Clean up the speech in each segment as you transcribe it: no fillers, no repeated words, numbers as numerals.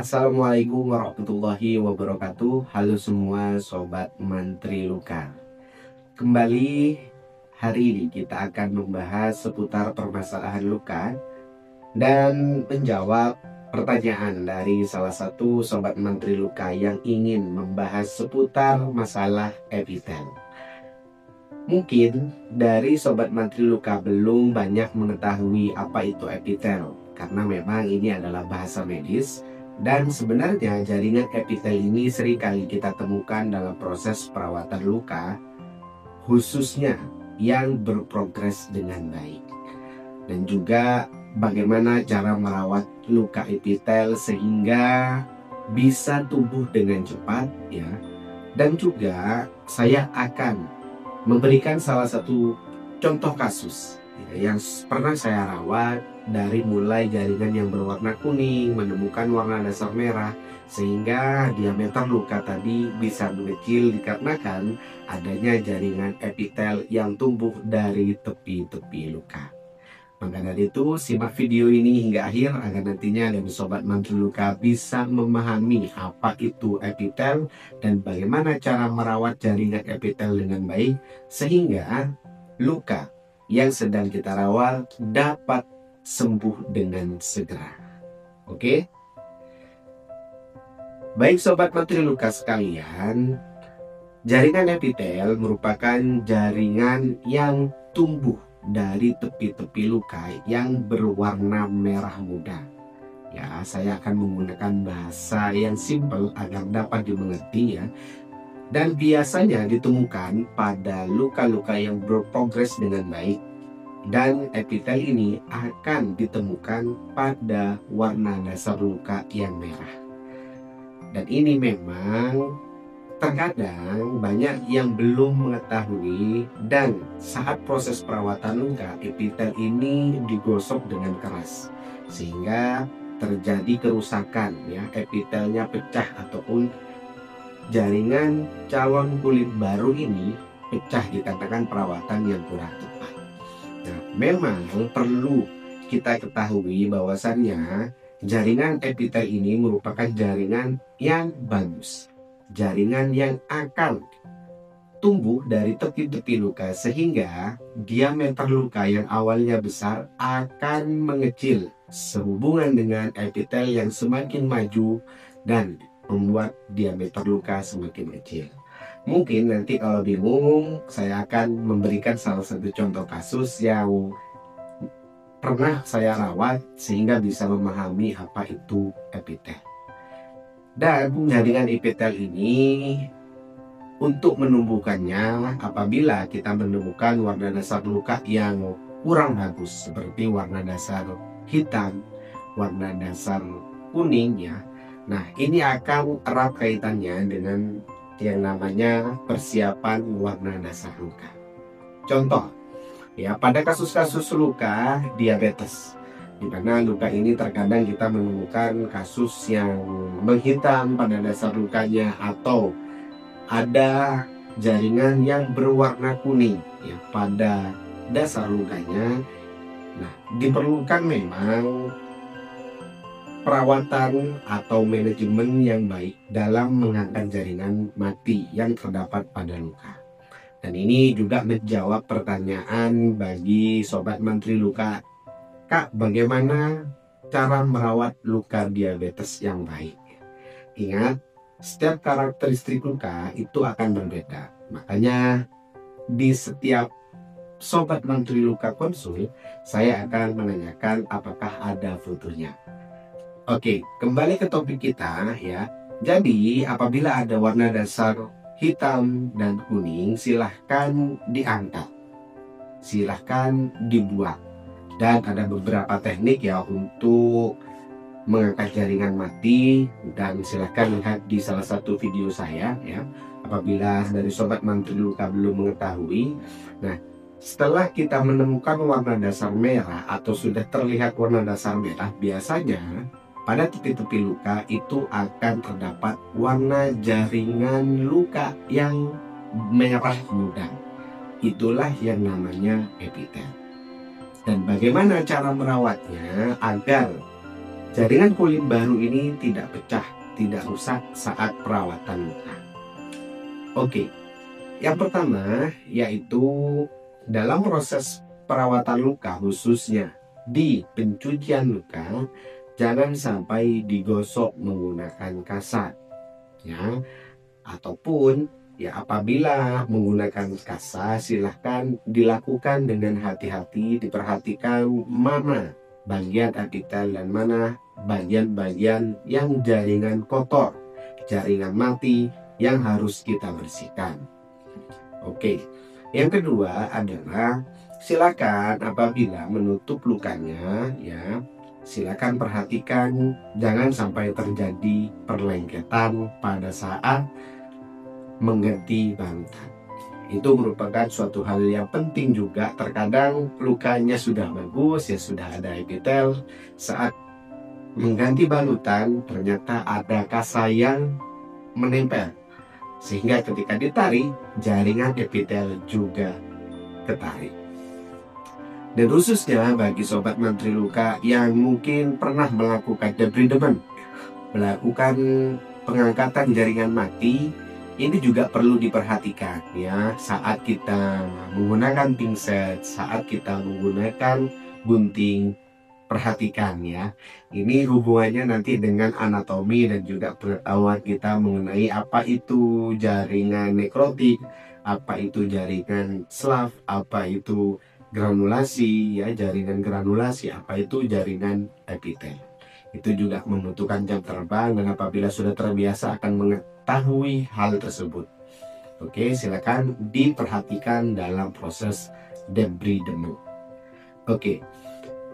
Assalamualaikum warahmatullahi wabarakatuh. Halo semua sobat Mantri Luka. Kembali hari ini kita akan membahas seputar permasalahan luka dan menjawab pertanyaan dari salah satu sobat Mantri Luka yang ingin membahas seputar masalah epitel. Mungkin dari sobat Mantri Luka belum banyak mengetahui apa itu epitel karena memang ini adalah bahasa medis. Dan sebenarnya jaringan epitel ini seringkali kita temukan dalam proses perawatan luka, khususnya yang berprogres dengan baik. Dan juga bagaimana cara merawat luka epitel sehingga bisa tumbuh dengan cepat ya. Dan juga saya akan memberikan salah satu contoh kasus yang pernah saya rawat, dari mulai jaringan yang berwarna kuning menemukan warna dasar merah sehingga diameter luka tadi bisa mengecil dikarenakan adanya jaringan epitel yang tumbuh dari tepi-tepi luka. Maka dari itu simak video ini hingga akhir agar nantinya dari sobat Mantri Luka bisa memahami apa itu epitel dan bagaimana cara merawat jaringan epitel dengan baik sehingga luka yang sedang kita rawat dapat sembuh dengan segera. Oke? Baik sobat Mantri Luka sekalian, jaringan epitel merupakan jaringan yang tumbuh dari tepi-tepi luka yang berwarna merah muda. Ya, saya akan menggunakan bahasa yang simpel agar dapat dimengerti ya. Dan biasanya ditemukan pada luka-luka yang berprogres dengan baik. Dan epitel ini akan ditemukan pada warna dasar luka yang merah. Dan ini memang terkadang banyak yang belum mengetahui, dan saat proses perawatan luka epitel ini digosok dengan keras sehingga terjadi kerusakan ya, epitelnya pecah ataupun jaringan calon kulit baru ini pecah dikatakan perawatan yang kurang tepat. Nah, memang perlu kita ketahui bahwasannya jaringan epitel ini merupakan jaringan yang bagus, jaringan yang akan tumbuh dari tepi-tepi luka sehingga diameter luka yang awalnya besar akan mengecil sehubungan dengan epitel yang semakin maju dan membuat diameter luka semakin kecil. Mungkin nanti kalau bingung, saya akan memberikan salah satu contoh kasus yang pernah saya rawat sehingga bisa memahami apa itu epitel. Dan jaringan epitel ini untuk menumbuhkannya apabila kita menemukan warna dasar luka yang kurang bagus seperti warna dasar hitam, warna dasar kuning ya. Nah, ini akan erat kaitannya dengan yang namanya persiapan warna dasar luka. Contoh, ya pada kasus-kasus luka diabetes, di mana luka ini terkadang kita menemukan kasus yang menghitam pada dasar lukanya atau ada jaringan yang berwarna kuning ya pada dasar lukanya. Nah, diperlukan memang perawatan atau manajemen yang baik dalam mengangkat jaringan mati yang terdapat pada luka. Dan ini juga menjawab pertanyaan bagi sobat Mantri Luka, Kak, bagaimana cara merawat luka diabetes yang baik? Ingat, setiap karakteristik luka itu akan berbeda. Makanya di setiap sobat Mantri Luka konsul, saya akan menanyakan apakah ada fotonya. Oke, kembali ke topik kita ya. Jadi apabila ada warna dasar hitam dan kuning, silahkan diangkat, silahkan dibuang. Dan ada beberapa teknik ya untuk mengangkat jaringan mati, dan silahkan lihat di salah satu video saya ya. Apabila dari sobat Mantri Luka belum mengetahui, nah setelah kita menemukan warna dasar merah atau sudah terlihat warna dasar merah, biasanya pada tepi-tepi luka itu akan terdapat warna jaringan luka yang merah muda. Itulah yang namanya epitel. Dan bagaimana cara merawatnya agar Jaringan kulit baru ini tidak pecah, tidak rusak saat perawatan luka. Oke, yang pertama yaitu dalam proses perawatan luka, khususnya di pencucian luka, jangan sampai digosok menggunakan kasar, ya. Ataupun ya apabila menggunakan kasa, silahkan dilakukan dengan hati-hati, diperhatikan mana bagian epitel dan mana bagian-bagian yang jaringan kotor, jaringan mati yang harus kita bersihkan. Oke, yang kedua adalah silakan apabila menutup lukanya, ya silakan perhatikan jangan sampai terjadi perlengketan pada saat mengganti balutan. Itu merupakan suatu hal yang penting juga. Terkadang lukanya sudah bagus, ya sudah ada epitel, saat mengganti balutan ternyata ada kasa yang menempel, sehingga ketika ditarik jaringan epitel juga ketarik. Dan khususnya bagi sobat mantri luka yang mungkin pernah melakukan debridement, melakukan pengangkatan jaringan mati, ini juga perlu diperhatikan ya saat kita menggunakan pinset, saat kita menggunakan gunting. Perhatikan ya, ini hubungannya nanti dengan anatomi dan juga pengetahuan kita mengenai apa itu jaringan nekrotik, apa itu jaringan slaf, apa itu granulasi ya, jaringan granulasi, apa itu jaringan epitel. Itu juga membutuhkan jam terbang, dan apabila sudah terbiasa akan mengetahui hal tersebut. Oke, silakan diperhatikan dalam proses debridement. Oke,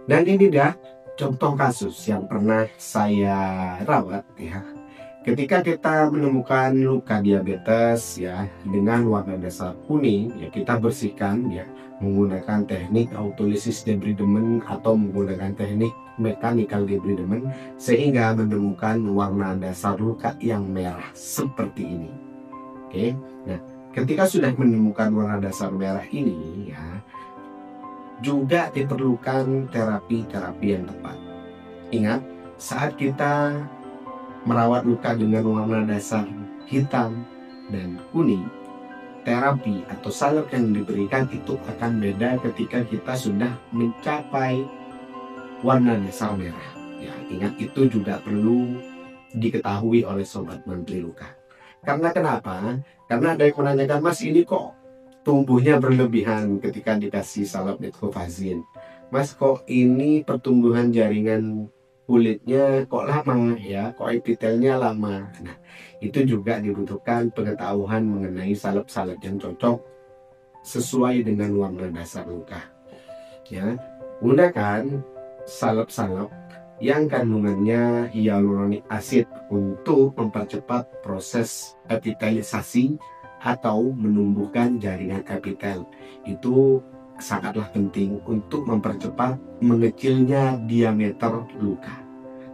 dan ini dah contoh kasus yang pernah saya rawat ya. Ketika kita menemukan luka diabetes ya dengan warna dasar kuning, ya kita bersihkan ya menggunakan teknik autolysis debridement atau menggunakan teknik mechanical debridement, sehingga menemukan warna dasar luka yang merah seperti ini. Oke, nah ketika sudah menemukan warna dasar merah ini ya, juga diperlukan terapi-terapi yang tepat. Ingat, saat kita merawat luka dengan warna dasar hitam dan kuning, terapi atau salep yang diberikan itu akan beda ketika kita sudah mencapai warna dasar merah. Ya, ingat itu juga perlu diketahui oleh sobat mantri luka. Karena kenapa? Karena ada yang menanyakan, Mas ini kok tumbuhnya berlebihan ketika dikasih salep Netcovazin. Mas kok ini pertumbuhan jaringan kulitnya kok lama ya, kok epitelnya lama. Nah, itu juga dibutuhkan pengetahuan mengenai salep-salep yang cocok sesuai dengan warna dasar luka. Ya, gunakan salep-salep yang kandungannya hyaluronik acid untuk mempercepat proses epitelisasi atau menumbuhkan jaringan epitel. Itu sangatlah penting untuk mempercepat mengecilnya diameter luka.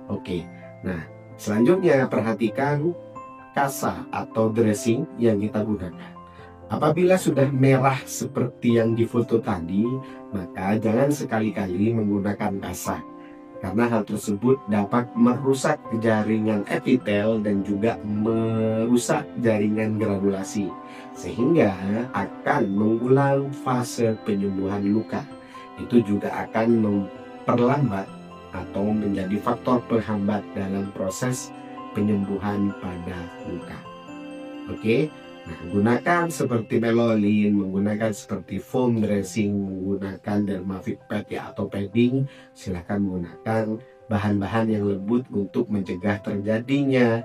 Oke, nah selanjutnya perhatikan kasa atau dressing yang kita gunakan. Apabila sudah merah seperti yang difoto tadi, maka jangan sekali-kali menggunakan kasa, karena hal tersebut dapat merusak jaringan epitel dan juga merusak jaringan granulasi, sehingga akan mengulang fase penyembuhan luka. Itu juga akan memperlambat atau menjadi faktor penghambat dalam proses penyembuhan pada luka. Oke, nah gunakan seperti melolin, menggunakan seperti foam dressing, menggunakan dermavid pad ya atau padding. Silahkan menggunakan bahan-bahan yang lembut untuk mencegah terjadinya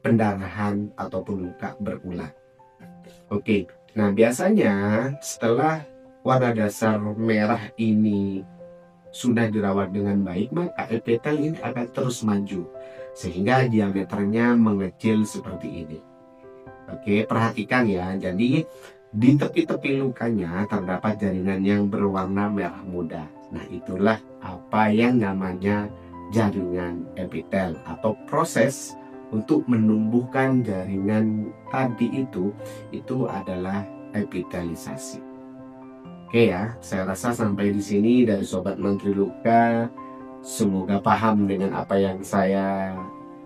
pendarahan ataupun luka berulang. Oke, nah biasanya setelah warna dasar merah ini sudah dirawat dengan baik, maka epitel ini akan terus maju sehingga diameternya mengecil seperti ini. Oke, perhatikan ya. Jadi di tepi-tepi lukanya terdapat jaringan yang berwarna merah muda. Nah, itulah apa yang namanya jaringan epitel atau proses untuk menumbuhkan jaringan tadi itu adalah epitelisasi. Oke ya, saya rasa sampai di sini dari sobat mantri luka Semoga paham dengan apa yang saya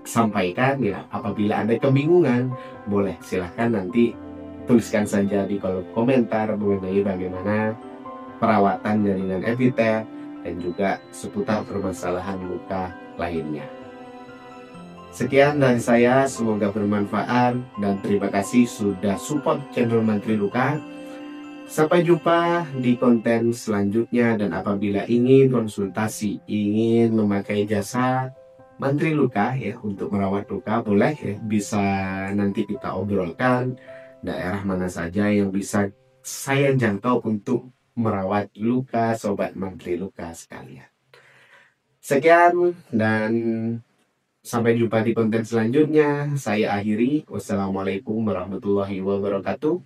sampaikan ya. Apabila ada kebingungan, boleh silahkan nanti tuliskan saja di kolom komentar mengenai bagaimana perawatan jaringan epitel dan juga seputar permasalahan luka lainnya. Sekian dari saya, semoga bermanfaat dan terima kasih sudah support channel Mantri Luka. Sampai jumpa di konten selanjutnya, dan apabila ingin konsultasi, ingin memakai jasa Mantri Luka ya untuk merawat luka, boleh ya, bisa nanti kita obrolkan daerah mana saja yang bisa saya jangkau untuk merawat luka sobat Mantri Luka sekalian. Sekian dan sampai jumpa di konten selanjutnya. Saya akhiri. Wassalamualaikum warahmatullahi wabarakatuh.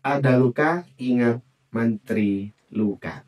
Ada luka, ingat Mantri Luka.